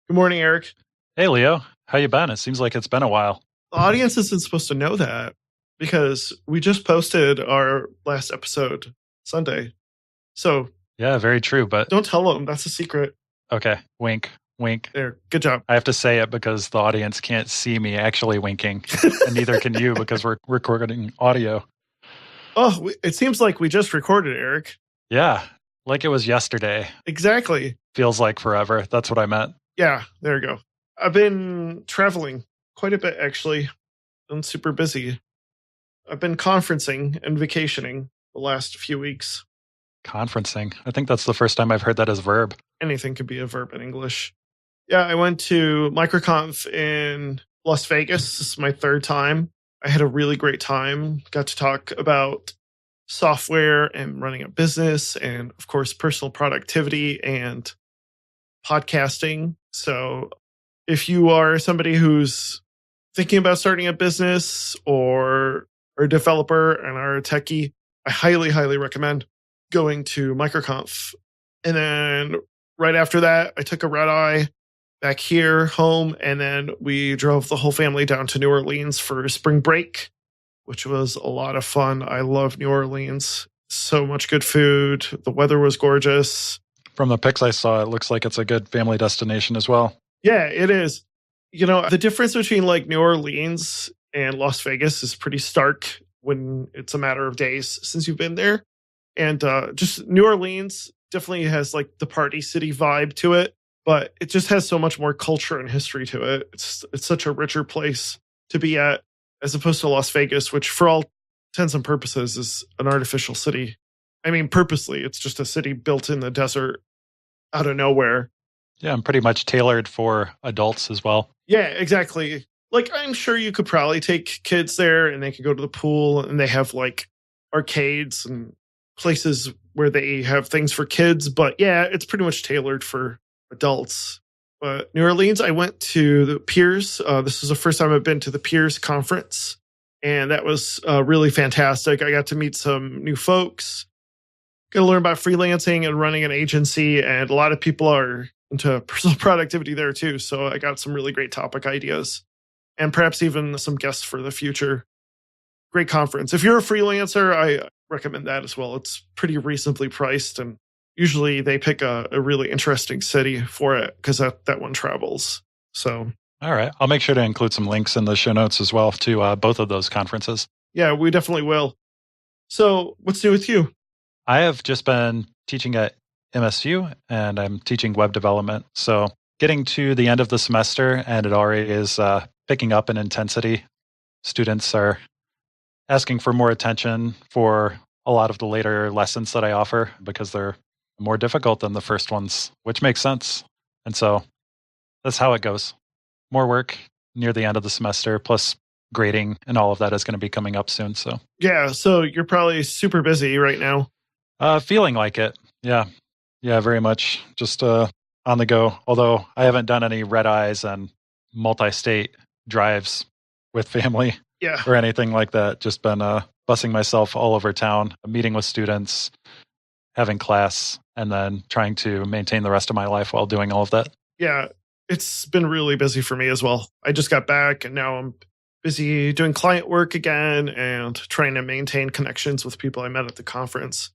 Good morning, Eric. Hey Leo, how you been? It seems like it's been a while. The audience isn't supposed to know that because we just posted our last episode Sunday. So Yeah, very true, but don't tell them. That's a secret. okay, wink, wink. There. Good job. I have to say it because the audience can't see me actually winking, and neither can you because we're recording audio. Oh, it seems like we just recorded, Eric. Yeah, like it was yesterday. Exactly. Feels like forever. That's what I meant. Yeah, there you go. I've been traveling quite a bit, actually. I'm super busy. I've been conferencing and vacationing the last few weeks. Conferencing. I think that's the first time I've heard that as a verb. Anything could be a verb in English. Yeah, I went to MicroConf in Las Vegas. This is my third time. I had a really great time. Got to talk about software and running a business and, of course, personal productivity and podcasting. So if you are somebody who's thinking about starting a business or a developer and are a techie, I highly, highly recommend going to MicroConf. And then right after that, I took a red eye back here home, and then we drove the whole family down to New Orleans for spring break, which was a lot of fun. I love New Orleans. So much good food. The weather was gorgeous. From the pics I saw, it looks like it's a good family destination as well. Yeah, it is. You know, the difference between like New Orleans and Las Vegas is pretty stark when it's a matter of days since you've been there. And just New Orleans definitely has like the party city vibe to it, but it just has so much more culture and history to it. It's such a richer place to be at as opposed to Las Vegas, which for all intents and purposes is an artificial city. I mean, purposely, it's just a city built in the desert out of nowhere. Yeah, and pretty much tailored for adults as well. Yeah, exactly. Like, I'm sure you could probably take kids there and they could go to the pool, and they have like arcades and places where they have things for kids. But yeah, it's pretty much tailored for adults. But New Orleans, I went to the Piers. This is the first time I've been to the Piers conference, and that was really fantastic. I got to meet some new folks, got to learn about freelancing and running an agency, and a lot of people are into personal productivity there too. So I got some really great topic ideas and perhaps even some guests for the future. Great conference. If you're a freelancer, I recommend that as well. It's pretty reasonably priced, and usually they pick a really interesting city for it because that one travels. So, all right. I'll make sure to include some links in the show notes as well to both of those conferences. Yeah, we definitely will. So what's new with you? I have just been teaching at MSU, and I'm teaching web development. So getting to the end of the semester, and it already is picking up in intensity. Students are asking for more attention for a lot of the later lessons that I offer because they're more difficult than the first ones, which makes sense. And so that's how it goes. More work near the end of the semester, plus grading and all of that is going to be coming up soon. So yeah, so you're probably super busy right now. Feeling like it. Yeah. Yeah, very much. Just on the go. Although I haven't done any red eyes and multi-state drives with family or anything like that. Just been bussing myself all over town, meeting with students, having class, and then trying to maintain the rest of my life while doing all of that. Yeah, it's been really busy for me as well. I just got back and now I'm busy doing client work again and trying to maintain connections with people I met at the conference.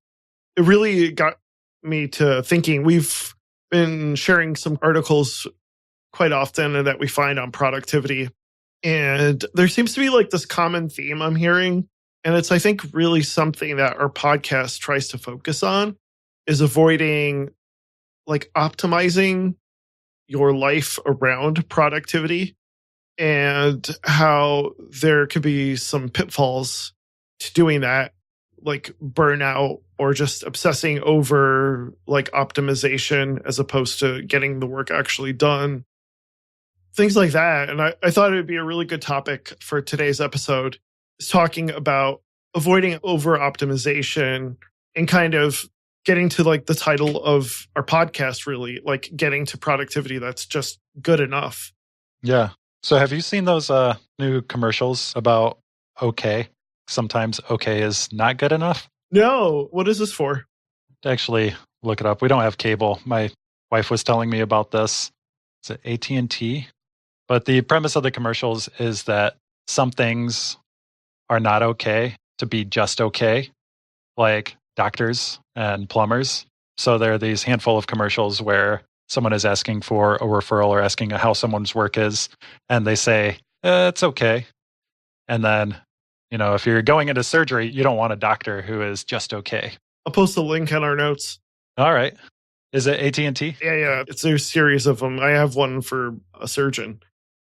It really got me to thinking. We've been sharing some articles quite often that we find on productivity. And there seems to be like this common theme I'm hearing. And it's, I think, really something that our podcast tries to focus on is avoiding like optimizing your life around productivity and how there could be some pitfalls to doing that, like burnout or just obsessing over like optimization as opposed to getting the work actually done. Things like that. And I thought it would be a really good topic for today's episode, is talking about avoiding over optimization and kind of getting to like the title of our podcast, really, like getting to productivity that's just good enough. Yeah. So have you seen those new commercials about okay? Sometimes okay is not good enough. No. What is this for? Actually, look it up. We don't have cable. My wife was telling me about this. is it AT&T? But the premise of the commercials is that some things are not okay to be just okay, like doctors and plumbers. So there are these handful of commercials where someone is asking for a referral or asking how someone's work is, and they say, it's okay. And then, if you're going into surgery, you don't want a doctor who is just okay. I'll post a link in our notes. All right. Is it AT&T? Yeah. It's a series of them. I have one for a surgeon.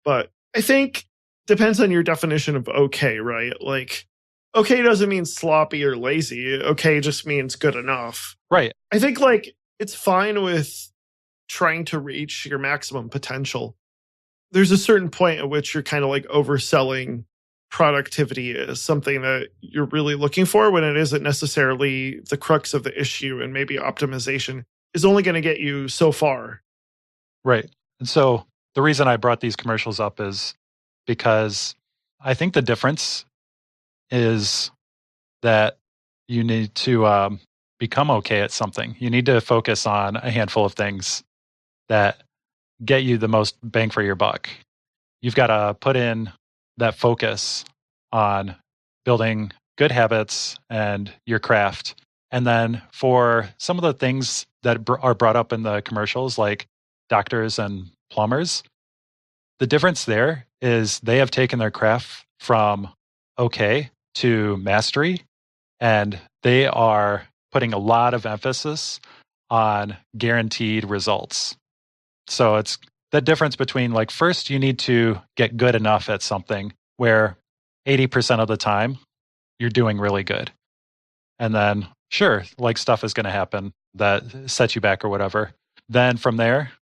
But I think depends on your definition of okay, right? Like, okay doesn't mean sloppy or lazy. Okay just means good enough. Right. I think it's fine with trying to reach your maximum potential. There's a certain point at which you're kind of overselling productivity as something that you're really looking for when it isn't necessarily the crux of the issue, and maybe optimization is only going to get you so far. Right. And so the reason I brought these commercials up is because I think the difference is that you need to become okay at something. You need to focus on a handful of things that get you the most bang for your buck. You've got to put in that focus on building good habits and your craft. And then for some of the things that are brought up in the commercials, like doctors and plumbers, the difference there is they have taken their craft from okay to mastery, and they are putting a lot of emphasis on guaranteed results. So it's the difference between first you need to get good enough at something where 80% of the time you're doing really good. And then sure, stuff is going to happen that sets you back or whatever. Then from there,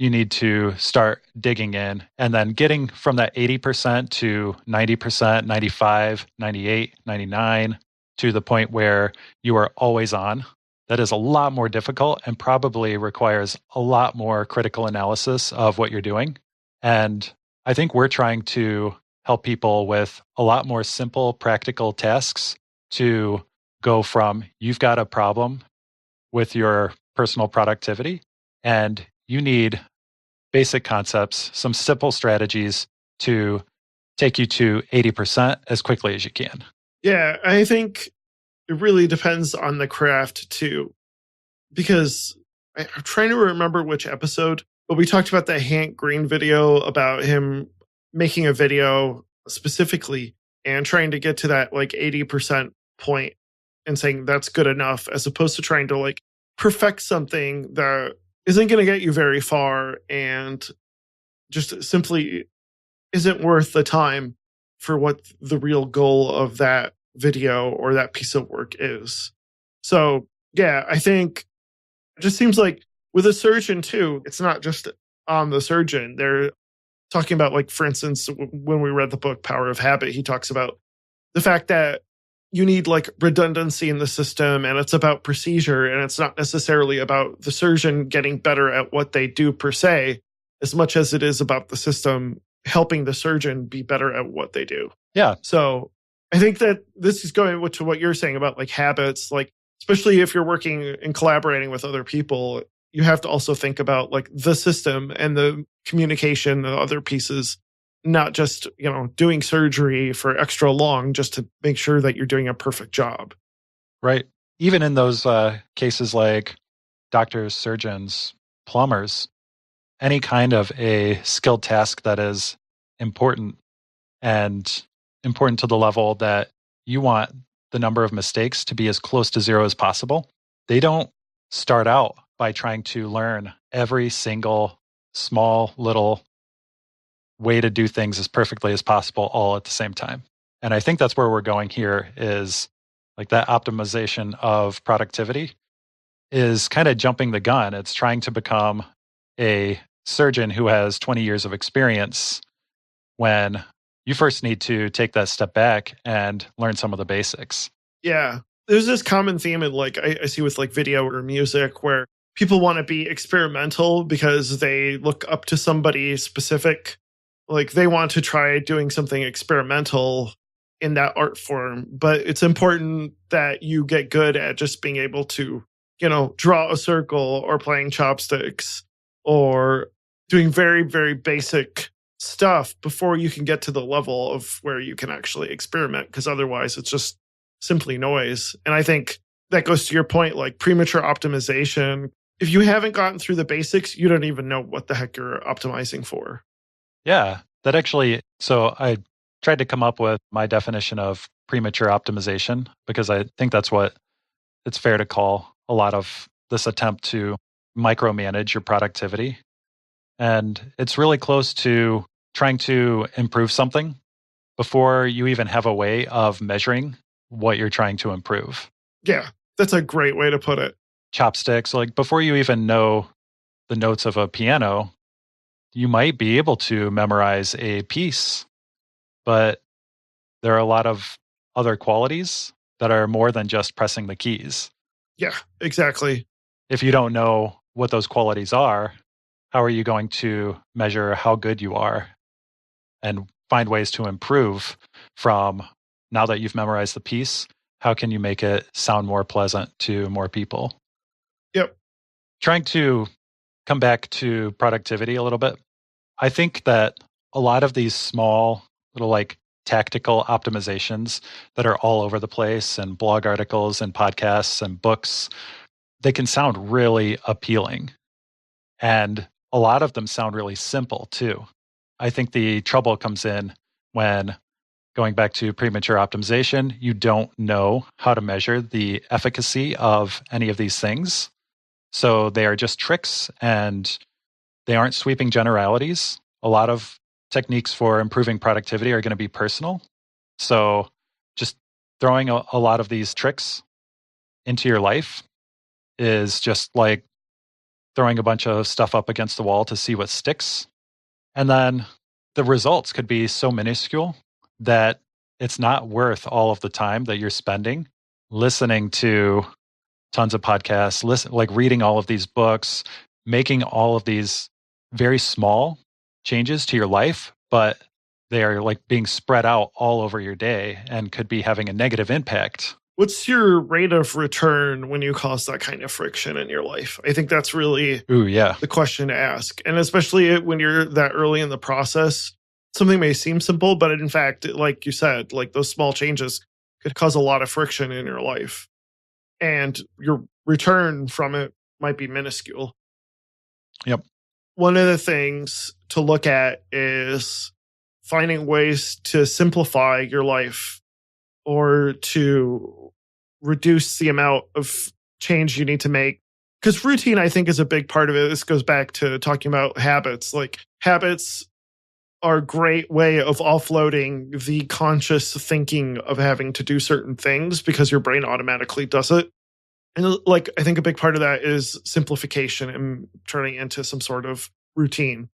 you need to start digging in and then getting from that 80% to 90%, 95, 98, 99 to the point where you are always on. That is a lot more difficult and probably requires a lot more critical analysis of what you're doing. And I think we're trying to help people with a lot more simple, practical tasks to go from you've got a problem with your personal productivity and you need basic concepts, some simple strategies to take you to 80% as quickly as you can. Yeah, I think it really depends on the craft too, because I'm trying to remember which episode, but we talked about the Hank Green video about him making a video specifically and trying to get to that 80% point and saying that's good enough, as opposed to trying to perfect something that isn't going to get you very far and just simply isn't worth the time for what the real goal of that video or that piece of work is. So, yeah, I think it just seems like with a surgeon too, it's not just on the surgeon. They're talking about, for instance, when we read the book Power of Habit, he talks about the fact that you need redundancy in the system, and it's about procedure, and it's not necessarily about the surgeon getting better at what they do per se, as much as it is about the system helping the surgeon be better at what they do. Yeah. So I think that this is going to what you're saying about habits, especially if you're working and collaborating with other people, you have to also think about the system and the communication and other pieces, not just, doing surgery for extra long just to make sure that you're doing a perfect job. Right. Even in those cases like doctors, surgeons, plumbers, any kind of a skilled task that is important and important to the level that you want the number of mistakes to be as close to zero as possible. They don't start out by trying to learn every single small little way to do things as perfectly as possible all at the same time. And I think that's where we're going here is that optimization of productivity is kind of jumping the gun. It's trying to become a surgeon who has 20 years of experience when you first need to take that step back and learn some of the basics. Yeah. There's this common theme in I see with video or music where people want to be experimental because they look up to somebody specific. They want to try doing something experimental in that art form, but it's important that you get good at just being able to, draw a circle or playing chopsticks or doing very, very basic stuff before you can get to the level of where you can actually experiment, because otherwise it's just simply noise. And I think that goes to your point, like premature optimization. If you haven't gotten through the basics, you don't even know what the heck you're optimizing for. Yeah, that actually, so I tried to come up with my definition of premature optimization because I think that's what it's fair to call a lot of this attempt to micromanage your productivity. And it's really close to trying to improve something before you even have a way of measuring what you're trying to improve. Yeah, that's a great way to put it. Chopsticks, like before you even know the notes of a piano, you might be able to memorize a piece, but there are a lot of other qualities that are more than just pressing the keys. Yeah, exactly. If you don't know what those qualities are, how are you going to measure how good you are and find ways to improve from now that you've memorized the piece? How can you make it sound more pleasant to more people? Yep. Trying to come back to productivity a little bit. I think that a lot of these small little like tactical optimizations that are all over the place and blog articles and podcasts and books, they can sound really appealing. And a lot of them sound really simple too. I think the trouble comes in when going back to premature optimization, you don't know how to measure the efficacy of any of these things. So they are just tricks and they aren't sweeping generalities. A lot of techniques for improving productivity are going to be personal. So just throwing a lot of these tricks into your life is just like throwing a bunch of stuff up against the wall to see what sticks. And then the results could be so minuscule that it's not worth all of the time that you're spending listening to tons of podcasts, like reading all of these books, making all of these very small changes to your life, but they are like being spread out all over your day and could be having a negative impact. What's your rate of return when you cause that kind of friction in your life? I think that's really Ooh, yeah. the question to ask. And especially when you're that early in the process, something may seem simple, but in fact, like you said, like those small changes could cause a lot of friction in your life. And your return from it might be minuscule. Yep. One of the things to look at is finding ways to simplify your life or to reduce the amount of change you need to make. Because routine, I think, is a big part of it. This goes back to talking about habits. Like, habits are a great way of offloading the conscious thinking of having to do certain things because your brain automatically does it. And like, I think a big part of that is simplification and turning into some sort of routine.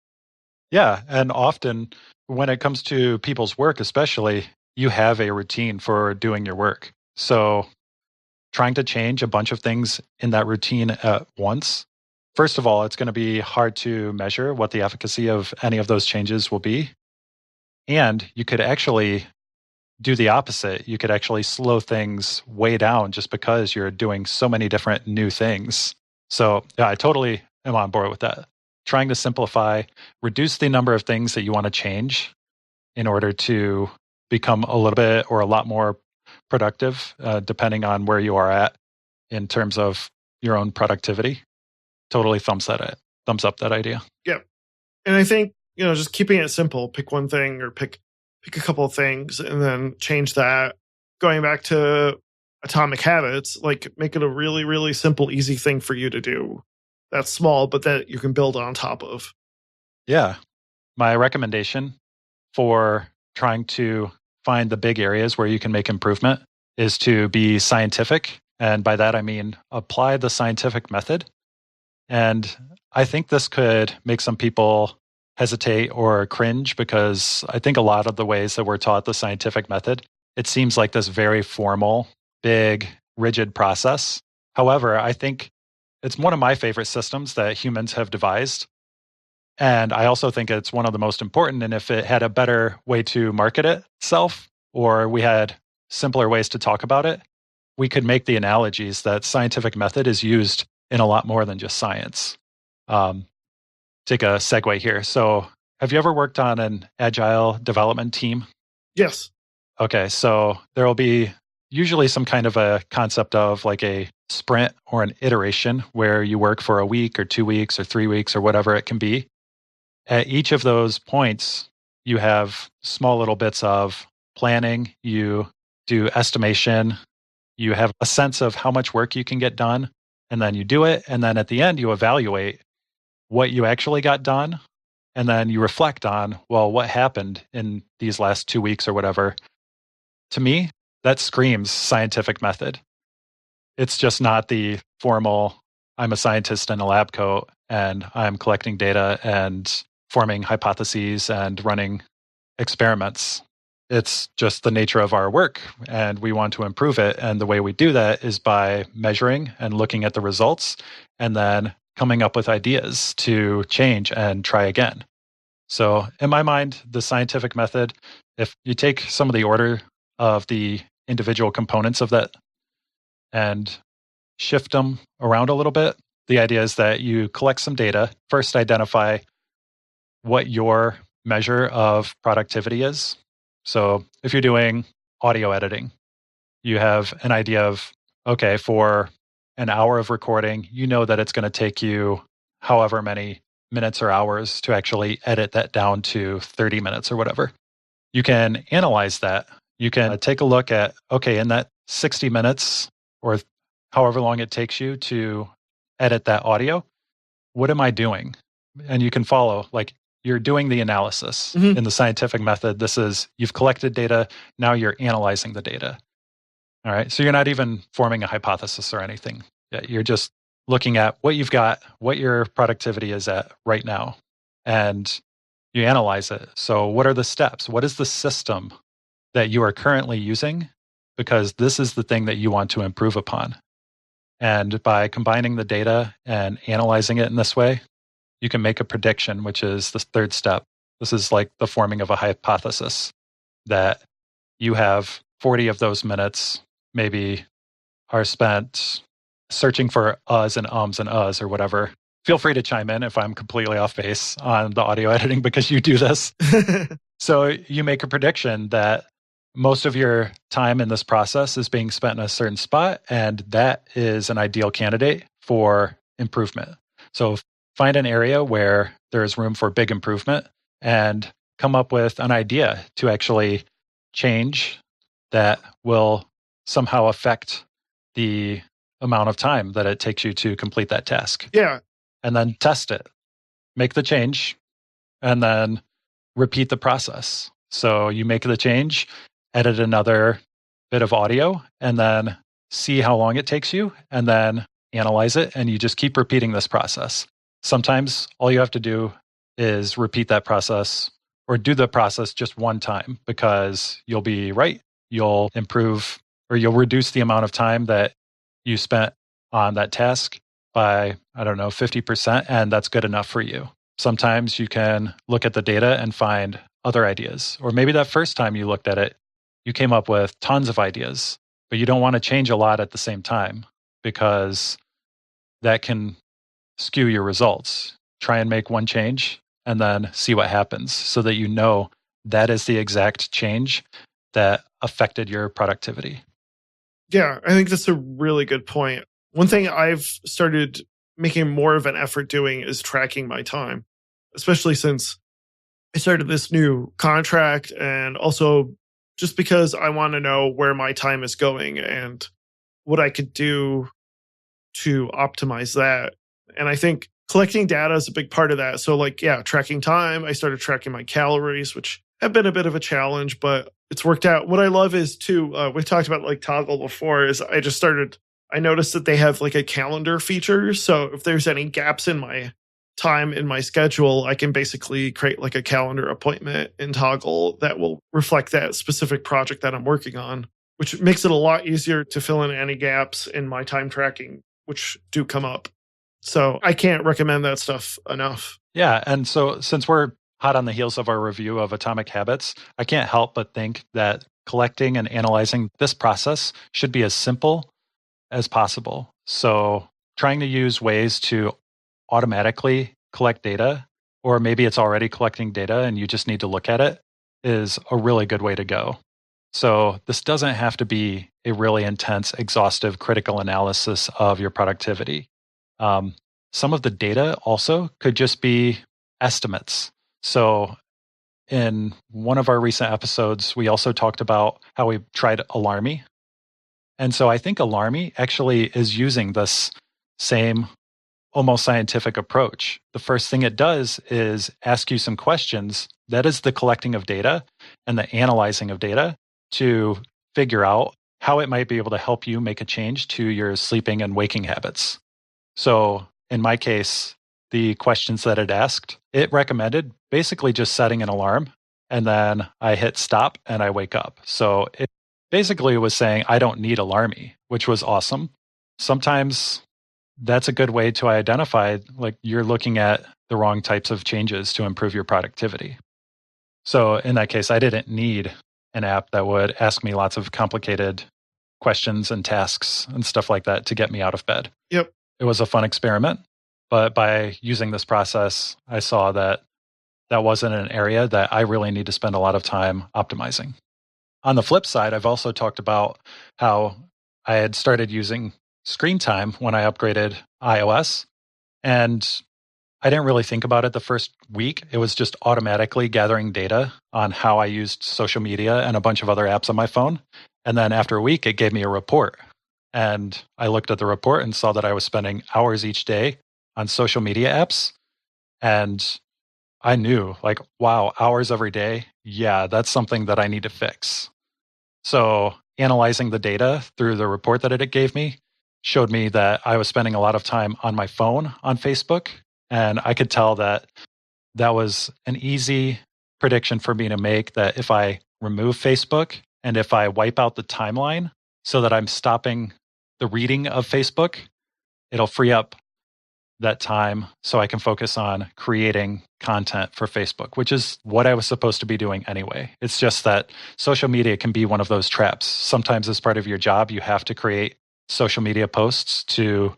Yeah. And often when it comes to people's work, especially, you have a routine for doing your work. So trying to change a bunch of things in that routine at once, first of all, it's going to be hard to measure what the efficacy of any of those changes will be. And you could actually do the opposite. You could actually slow things way down just because you're doing so many different new things. So, yeah, I totally am on board with that. Trying to simplify, reduce the number of things that you want to change in order to become a little bit or a lot more productive, depending on where you are at in terms of your own productivity. Totally thumbs up that idea. Yeah. And I think, just keeping it simple, pick one thing or pick a couple of things and then change that. Going back to atomic habits, like make it a really, really simple, easy thing for you to do. That's small, but that you can build on top of. Yeah. My recommendation for trying to find the big areas where you can make improvement is to be scientific. And by that, I mean apply the scientific method. And I think this could make some people hesitate or cringe because I think a lot of the ways that we're taught the scientific method, it seems like this very formal, big, rigid process. However, I think it's one of my favorite systems that humans have devised. And I also think it's one of the most important. And if it had a better way to market itself, or we had simpler ways to talk about it, we could make the analogies that scientific method is used in a lot more than just science. Um, take a segue here. So, have you ever worked on an agile development team? Yes. Okay, so there will be usually some kind of a concept of like a sprint or an iteration where you work for a week or 2 weeks or 3 weeks or whatever it can be. At each of those points, you have small little bits of planning, you do estimation, you have a sense of how much work you can get done, and then you do it. And then at the end, you evaluate what you actually got done. And then you reflect on, well, what happened in these last 2 weeks or whatever. To me, that screams scientific method. It's just not the formal, I'm a scientist in a lab coat and I'm collecting data and forming hypotheses and running experiments. It's just the nature of our work and we want to improve it. And the way we do that is by measuring and looking at the results and then coming up with ideas to change and try again. So, in my mind, the scientific method, if you take some of the order of the individual components of that and shift them around a little bit, the idea is that you collect some data, first identify what your measure of productivity is. So, if you're doing audio editing, you have an idea of, okay, for an hour of recording, you know that it's going to take you however many minutes or hours to actually edit that down to 30 minutes or whatever. You can analyze that. You can take a look at, okay, in that 60 minutes or however long it takes you to edit that audio, what am I doing? And you can follow, like, you're doing the analysis in the scientific method. This is, you've collected data, now you're analyzing the data. All right. So you're not even forming a hypothesis or anything. You're just looking at what you've got, what your productivity is at right now, and you analyze it. So, what are the steps? What is the system that you are currently using? Because this is the thing that you want to improve upon. And by combining the data and analyzing it in this way, you can make a prediction, which is the third step. This is like the forming of a hypothesis that you have 40 of those minutes maybe are spent searching for uhs and ums and uhs or whatever. Feel free to chime in if I'm completely off base on the audio editing because you do this. So you make a prediction that most of your time in this process is being spent in a certain spot, and that is an ideal candidate for improvement. So find an area where there is room for big improvement and come up with an idea to actually change that will somehow affect the amount of time that it takes you to complete that task. Yeah. And then test it, make the change, and then repeat the process. So you make the change, edit another bit of audio, and then see how long it takes you, and then analyze it. And you just keep repeating this process. Sometimes all you have to do is repeat that process or do the process just one time because you'll be right. You'll improve or you'll reduce the amount of time that you spent on that task by, 50%, and that's good enough for you. Sometimes you can look at the data and find other ideas. Or maybe that first time you looked at it, you came up with tons of ideas, but you don't want to change a lot at the same time because that can skew your results. Try and make one change and then see what happens so that you know that is the exact change that affected your productivity. Yeah, I think that's a really good point. One thing I've started making more of an effort doing is tracking my time, especially since I started this new contract and also just because I want to know where my time is going and what I could do to optimize that. And I think collecting data is a big part of that. So tracking time. I started tracking my calories, which have been a bit of a challenge, but it's worked out. What I love is too, we talked about like Toggle before, is I noticed that they have like a calendar feature. So if there's any gaps in my time in my schedule, I can basically create like a calendar appointment in Toggle that will reflect that specific project that I'm working on, which makes it a lot easier to fill in any gaps in my time tracking, which do come up. So I can't recommend that stuff enough. Yeah. And so since we're hot on the heels of our review of Atomic Habits, I can't help but think that collecting and analyzing this process should be as simple as possible. So trying to use ways to automatically collect data or maybe it's already collecting data and you just need to look at it, is a really good way to go. So this doesn't have to be a really intense, exhaustive, critical analysis of your productivity. Some of the data also could just be estimates. So in one of our recent episodes, we also talked about how we tried Alarmy. And so I think Alarmy actually is using this same almost scientific approach. The first thing it does is ask you some questions. That is the collecting of data and the analyzing of data to figure out how it might be able to help you make a change to your sleeping and waking habits. So in my case, the questions that it asked, it recommended basically just setting an alarm, and then I hit stop and I wake up. So it basically was saying, I don't need Alarmy, which was awesome. Sometimes that's a good way to identify like you're looking at the wrong types of changes to improve your productivity. So in that case, I didn't need an app that would ask me lots of complicated questions and tasks and stuff like that to get me out of bed. Yep. It was a fun experiment, but by using this process, I saw that that wasn't an area that I really need to spend a lot of time optimizing. On the flip side, I've also talked about how I had started using screen time when I upgraded iOS, and I didn't really think about it the first week. It was just automatically gathering data on how I used social media and a bunch of other apps on my phone. And then after a week, it gave me a report. And I looked at the report and saw that I was spending hours each day on social media apps. And I knew, like, wow, hours every day. Yeah, that's something that I need to fix. So analyzing the data through the report that it gave me showed me that I was spending a lot of time on my phone on Facebook. And I could tell that that was an easy prediction for me to make, that if I remove Facebook and if I wipe out the timeline so that I'm stopping the reading of Facebook, it'll free up that time so I can focus on creating content for Facebook, which is what I was supposed to be doing anyway. It's just that social media can be one of those traps. Sometimes as part of your job, you have to create social media posts to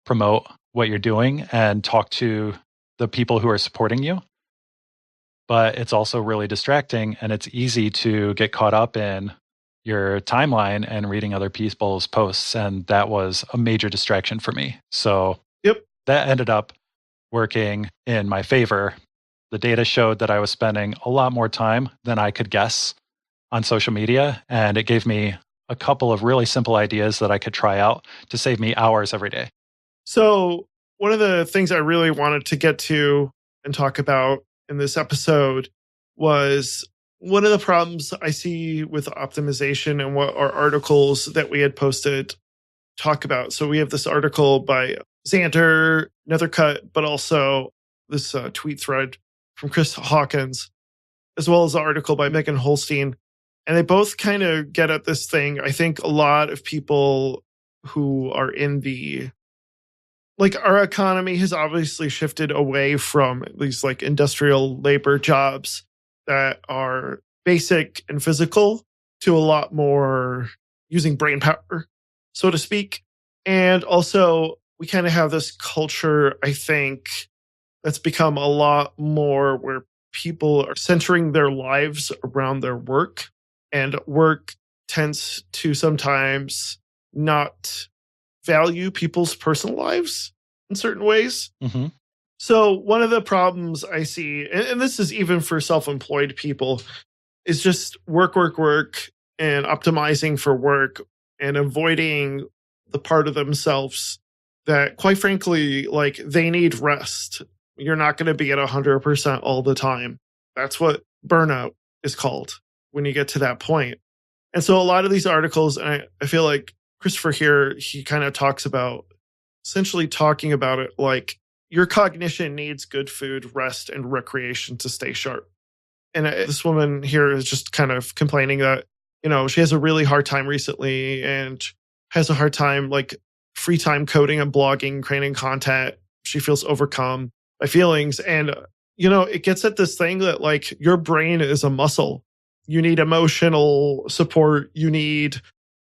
promote what you're doing and talk to the people who are supporting you. But it's also really distracting, and it's easy to get caught up in your timeline and reading other people's posts. And that was a major distraction for me. So Yep. that ended up working in my favor. The data showed that I was spending a lot more time than I could guess on social media, and it gave me a couple of really simple ideas that I could try out to save me hours every day. So, one of the things I really wanted to get to and talk about in this episode was one of the problems I see with optimization and what our articles that we had posted talk about. So, we have this article by Xander, Nethercut, but also this tweet thread from Chris Hawkins, as well as an article by Megan Holstein. And they both kind of get at this thing. I think a lot of people who are in the, like, our economy has obviously shifted away from these like industrial labor jobs that are basic and physical to a lot more using brain power, so to speak. And also, we kind of have this culture, I think, that's become a lot more where people are centering their lives around their work, and work tends to sometimes not value people's personal lives in certain ways. Mm-hmm. So one of the problems I see, and this is even for self-employed people, is just work, and optimizing for work and avoiding the part of themselves that, quite frankly, like, they need rest. You're not going to be at 100% all the time. That's what burnout is called when you get to that point. And so a lot of these articles, and I feel like Christopher here, he kind of talks about, essentially talking about it like your cognition needs good food, rest, and recreation to stay sharp. And this woman here is just kind of complaining that, she has a really hard time recently and has a hard time, like, free time coding and blogging, creating content. She feels overcome by feelings. And, it gets at this thing that, like, your brain is a muscle. You need emotional support. You need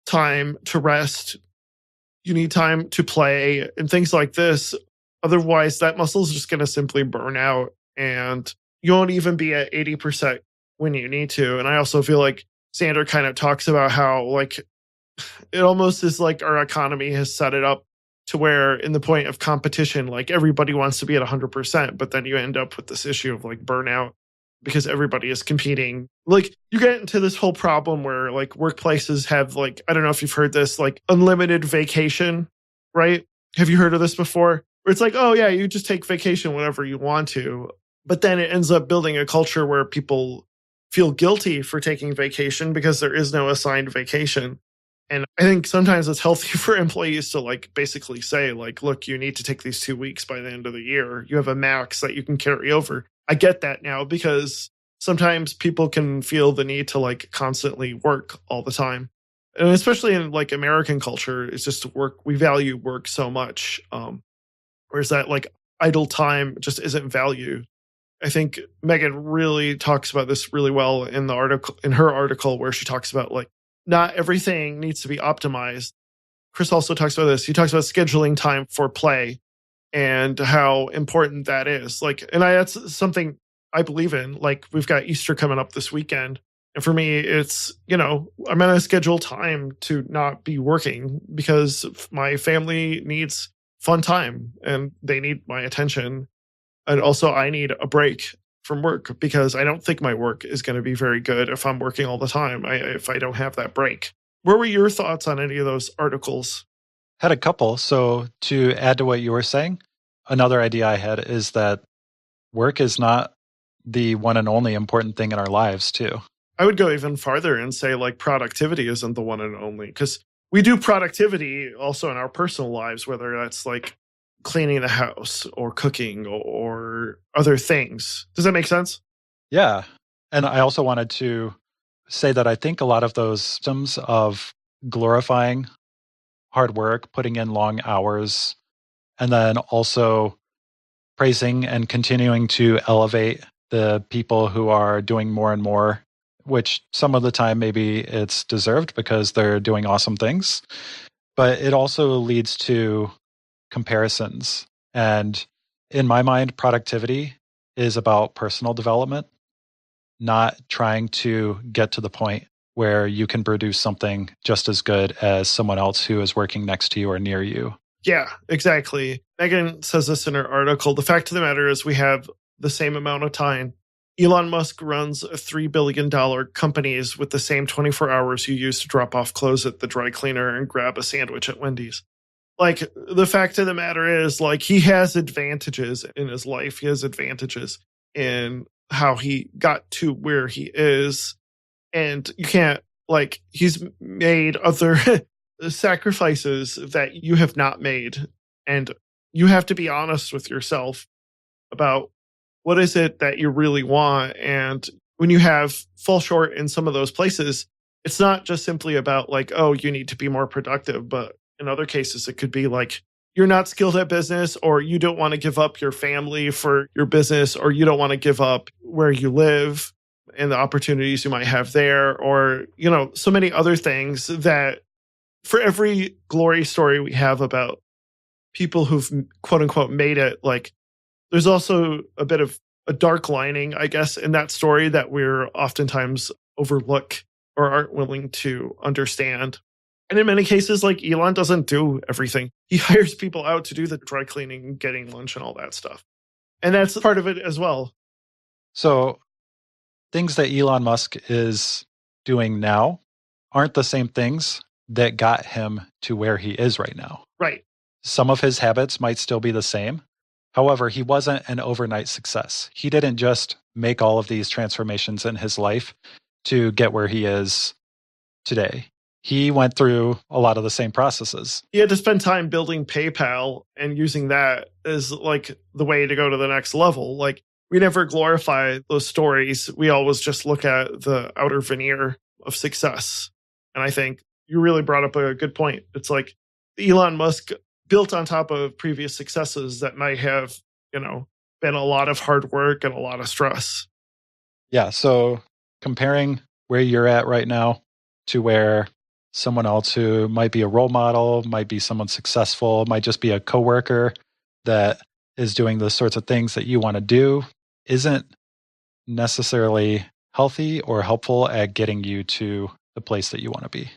time to rest. You need time to play and things like this. Otherwise, that muscle is just going to simply burn out. and you won't even be at 80% when you need to. And I also feel like Sander kind of talks about how like it almost is like our economy has set it up to where in the point of competition, like everybody wants to be at 100%, but then you end up with this issue of like burnout because everybody is competing. Like you get into this whole problem where like workplaces have like, I don't know if you've heard this, like unlimited vacation, right? Have you heard of this before? Where it's like, oh yeah, you just take vacation whenever you want to. But then it ends up building a culture where people feel guilty for taking vacation because there is no assigned vacation. And I think sometimes it's healthy for employees to like basically say like, look, you need to take these 2 weeks by the end of the year. You have a max that you can carry over. I get that now because sometimes people can feel the need to like constantly work all the time. And especially in like American culture, it's just work. We value work so much. Whereas that like idle time just isn't valued. I think Megan really talks about this really well in the article, in her article, where she talks about like not everything needs to be optimized. Chris also talks about this. He talks about scheduling time for play and how important that is. Like, and that's something I believe in. Like, we've got Easter coming up this weekend. And for me, it's, you know, I'm going to schedule time to not be working because my family needs fun time and they need my attention. And also, I need a break from work because I don't think my work is going to be very good if I'm working all the time, if I don't have that break. What were your thoughts on any of those articles? Had a couple. So to add to what you were saying, another idea I had is that work is not the one and only important thing in our lives too. I would go even farther and say like productivity isn't the one and only, because we do productivity also in our personal lives, whether that's like cleaning the house or cooking or other things. Does that make sense? Yeah. And I also wanted to say that I think a lot of those systems of glorifying hard work, putting in long hours, and then also praising and continuing to elevate the people who are doing more and more, which some of the time maybe it's deserved because they're doing awesome things. But it also leads to comparisons. And in my mind, productivity is about personal development, not trying to get to the point where you can produce something just as good as someone else who is working next to you or near you. Yeah, exactly. Megan says this in her article. The fact of the matter is we have the same amount of time. Elon Musk runs a $3 billion companies with the same 24 hours you use to drop off clothes at the dry cleaner and grab a sandwich at Wendy's. Like, the fact of the matter is, like, he has advantages in his life. He has advantages in how he got to where he is. And you can't, like, he's made other sacrifices that you have not made. And you have to be honest with yourself about what is it that you really want. And when you fall short in some of those places, it's not just simply about like, oh, you need to be more productive, but in other cases, it could be like you're not skilled at business, or you don't want to give up your family for your business, or you don't want to give up where you live and the opportunities you might have there, or, you know, so many other things that for every glory story we have about people who've quote unquote made it, like there's also a bit of a dark lining, I guess, in that story that we're oftentimes overlook or aren't willing to understand. And in many cases, like Elon doesn't do everything. He hires people out to do the dry cleaning, getting lunch and all that stuff. And that's part of it as well. So things that Elon Musk is doing now aren't the same things that got him to where he is right now. Right. Some of his habits might still be the same. However, he wasn't an overnight success. He didn't just make all of these transformations in his life to get where he is today. He went through a lot of the same processes. He had to spend time building PayPal and using that as like the way to go to the next level. Like, we never glorify those stories. We always just look at the outer veneer of success. And I think you really brought up a good point. It's like Elon Musk built on top of previous successes that might have, you know, been a lot of hard work and a lot of stress. Yeah. So comparing where you're at right now to where someone else who might be a role model, might be someone successful, might just be a coworker that is doing the sorts of things that you want to do, isn't necessarily healthy or helpful at getting you to the place that you want to be.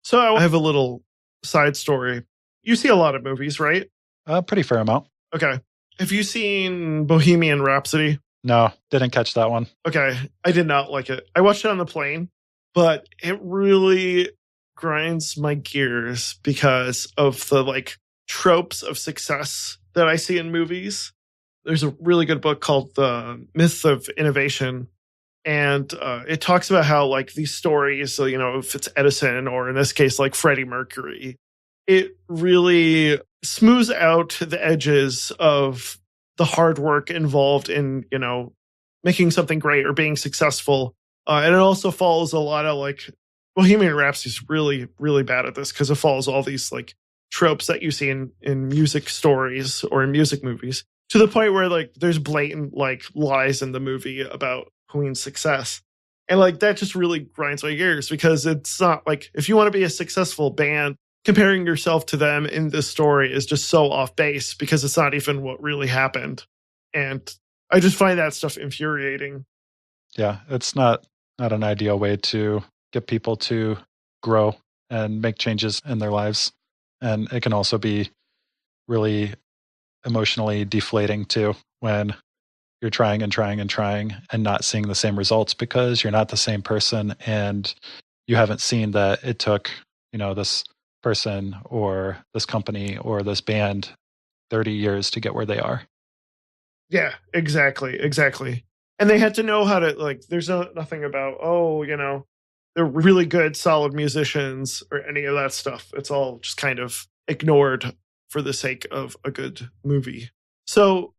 So I have a little side story. You see a lot of movies, right? A pretty fair amount. Okay. Have you seen Bohemian Rhapsody? No, didn't catch that one. Okay. I did not like it. I watched it on the plane, but it really grinds my gears because of the like tropes of success that I see in movies. There's a really good book called The Myth of Innovation. And it talks about how like these stories, so, if it's Edison or in this case, like Freddie Mercury, it really smooths out the edges of the hard work involved in, making something great or being successful. And it also follows a lot of like Bohemian Rhapsody is really, really bad at this because it follows all these like tropes that you see in music stories or in music movies to the point where like there's blatant like lies in the movie about Queen's success. And like that just really grinds my gears because it's not like if you want to be a successful band, comparing yourself to them in this story is just so off base because it's not even what really happened. And I just find that stuff infuriating. Yeah, it's not an ideal way to get people to grow and make changes in their lives. And it can also be really emotionally deflating too when you're trying and trying and trying and not seeing the same results because you're not the same person and you haven't seen that it took, this person or this company or this band 30 years to get where they are. Yeah, exactly. And they had to know how to like there's nothing about, they're really good, solid musicians or any of that stuff. It's all just kind of ignored for the sake of a good movie. So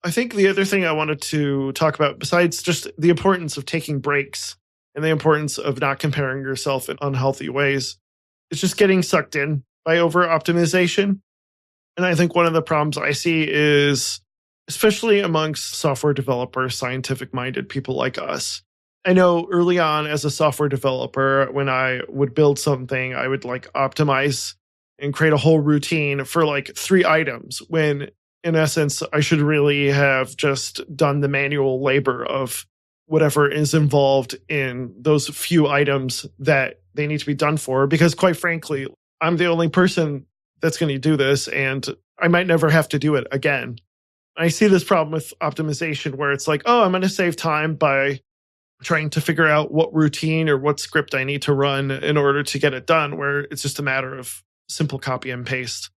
I think the other thing I wanted to talk about, besides just the importance of taking breaks and the importance of not comparing yourself in unhealthy ways, is just getting sucked in by over optimization. And I think one of the problems I see is, especially amongst software developers, scientific minded people like us. I know early on as a software developer, when I would build something, I would like optimize and create a whole routine for like 3 items when in essence, I should really have just done the manual labor of whatever is involved in those few items that they need to be done for. Because quite frankly, I'm the only person that's going to do this and I might never have to do it again. I see this problem with optimization where it's like, oh, I'm going to save time by trying to figure out what routine or what script I need to run in order to get it done, where it's just a matter of simple copy and paste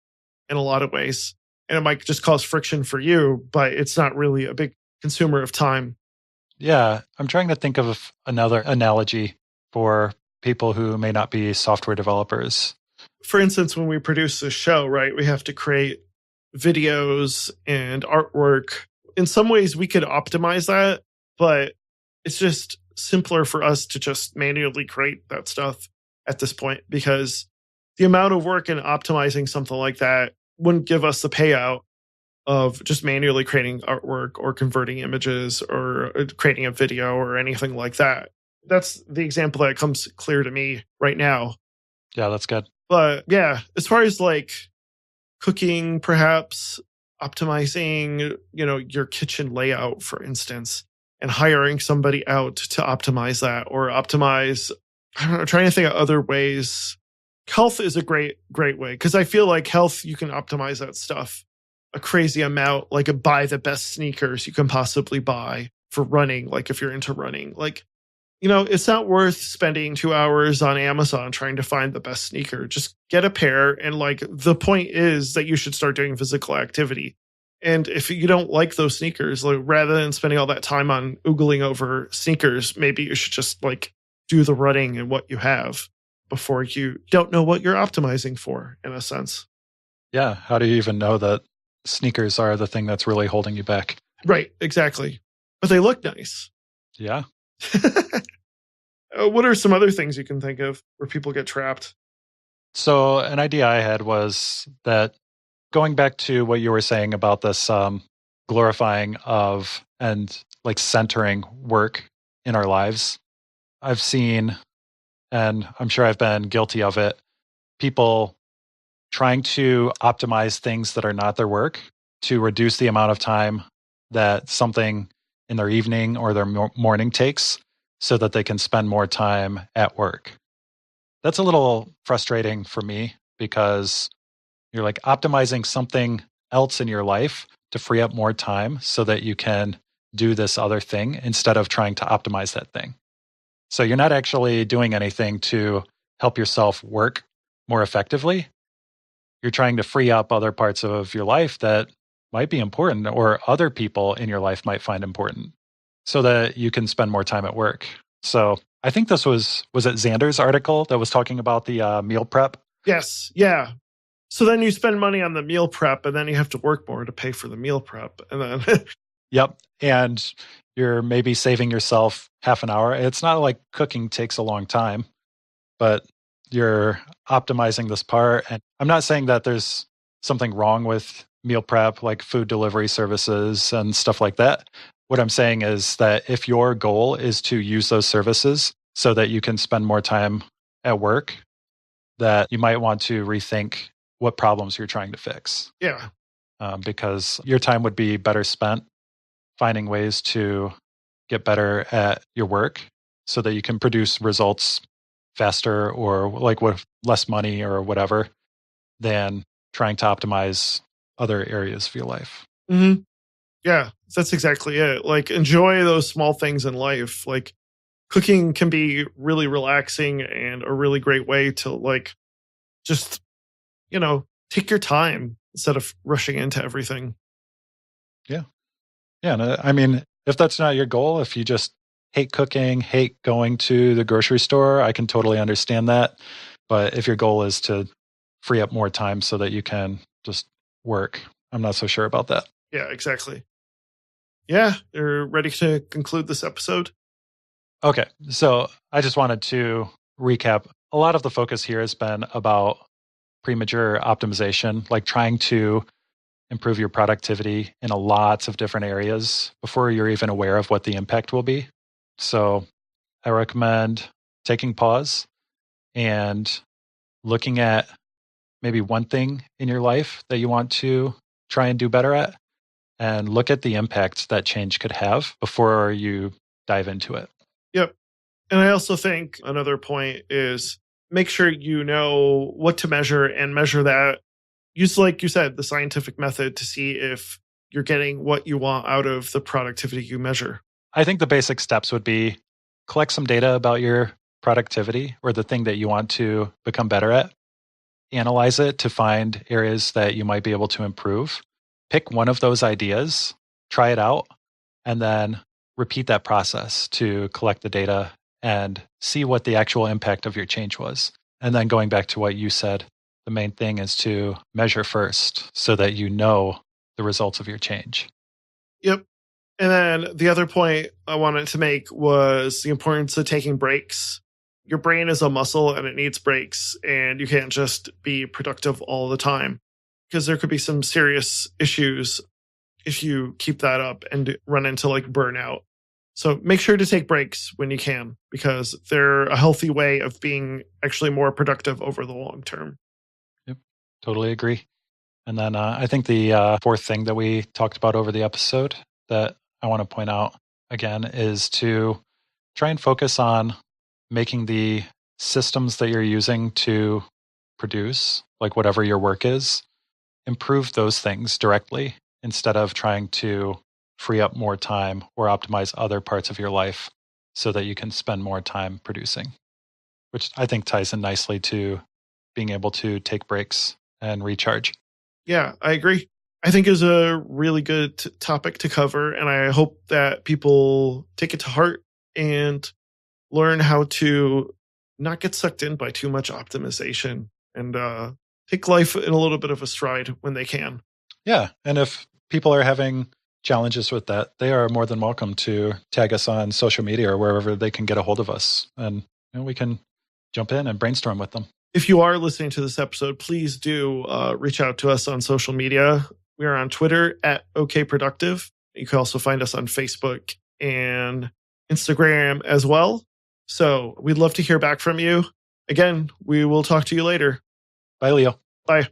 in a lot of ways. And it might just cause friction for you, but it's not really a big consumer of time. Yeah, I'm trying to think of another analogy for people who may not be software developers. For instance, when we produce this show, right, we have to create videos and artwork. In some ways, we could optimize that, but it's just simpler for us to just manually create that stuff at this point because the amount of work in optimizing something like that wouldn't give us the payout of just manually creating artwork or converting images or creating a video or anything like that. That's the example that comes clear to me right now. Yeah, that's good. But yeah, as far as like cooking, perhaps optimizing, your kitchen layout, for instance, and hiring somebody out to optimize that or optimize, I don't know, trying to think of other ways. Health is a great way because I feel like health, you can optimize that stuff a crazy amount, like buy the best sneakers you can possibly buy for running. Like if you're into running, like, it's not worth spending 2 hours on Amazon trying to find the best sneaker. Just get a pair. And like the point is that you should start doing physical activity. And if you don't like those sneakers, like rather than spending all that time on oogling over sneakers, maybe you should just like do the running and what you have before you don't know what you're optimizing for, in a sense. Yeah. How do you even know that sneakers are the thing that's really holding you back? Right. Exactly. But they look nice. Yeah. What are some other things you can think of where people get trapped? So an idea I had was that going back to what you were saying about this glorifying of and like centering work in our lives, I've seen, and I'm sure I've been guilty of it, people trying to optimize things that are not their work to reduce the amount of time that something in their evening or their morning takes so that they can spend more time at work. That's a little frustrating for me because you're like optimizing something else in your life to free up more time so that you can do this other thing instead of trying to optimize that thing. So you're not actually doing anything to help yourself work more effectively. You're trying to free up other parts of your life that might be important or other people in your life might find important so that you can spend more time at work. So I think this was it Xander's article that was talking about the meal prep? Yes. Yeah. So then you spend money on the meal prep and then you have to work more to pay for the meal prep. And then Yep. And you're maybe saving yourself half an hour. It's not like cooking takes a long time, but you're optimizing this part. And I'm not saying that there's something wrong with meal prep, like food delivery services and stuff like that. What I'm saying is that if your goal is to use those services so that you can spend more time at work, that you might want to rethink what problems you're trying to fix. yeah. Because your time would be better spent finding ways to get better at your work so that you can produce results faster or like with less money or whatever than trying to optimize other areas of your life. Mm-hmm. Yeah, that's exactly it. Like, enjoy those small things in life. Like, cooking can be really relaxing and a really great way to, like, just, take your time instead of rushing into everything. Yeah. Yeah. And I mean, if that's not your goal, if you just hate cooking, hate going to the grocery store, I can totally understand that. But if your goal is to free up more time so that you can just work, I'm not so sure about that. Yeah, exactly. Yeah, you're ready to conclude this episode? Okay. So I just wanted to recap. A lot of the focus here has been about premature optimization, like trying to improve your productivity in a lots of different areas before you're even aware of what the impact will be. So I recommend taking pause and looking at maybe one thing in your life that you want to try and do better at and look at the impact that change could have before you dive into it. Yep. And I also think another point is make sure you know what to measure and measure that. Use, like you said, the scientific method to see if you're getting what you want out of the productivity you measure. I think the basic steps would be collect some data about your productivity or the thing that you want to become better at. Analyze it to find areas that you might be able to improve. Pick one of those ideas, try it out, and then repeat that process to collect the data and see what the actual impact of your change was. And then going back to what you said, the main thing is to measure first so that you know the results of your change. Yep. And then the other point I wanted to make was the importance of taking breaks. Your brain is a muscle and it needs breaks, and you can't just be productive all the time because there could be some serious issues if you keep that up and run into like burnout. So make sure to take breaks when you can because they're a healthy way of being actually more productive over the long term. Yep, totally agree. And then I think the fourth thing that we talked about over the episode that I want to point out again is to try and focus on making the systems that you're using to produce, like whatever your work is, improve those things directly instead of trying to free up more time or optimize other parts of your life so that you can spend more time producing, which I think ties in nicely to being able to take breaks and recharge. Yeah, I agree. I think is a really good topic to cover, and I hope that people take it to heart and learn how to not get sucked in by too much optimization and take life in a little bit of a stride when they can. Yeah. And if people are having challenges with that, they are more than welcome to tag us on social media or wherever they can get a hold of us. And we can jump in and brainstorm with them. If you are listening to this episode, please do reach out to us on social media. We are on Twitter at OKProductive. You can also find us on Facebook and Instagram as well. So we'd love to hear back from you. Again, we will talk to you later. Bye, Leo. Bye.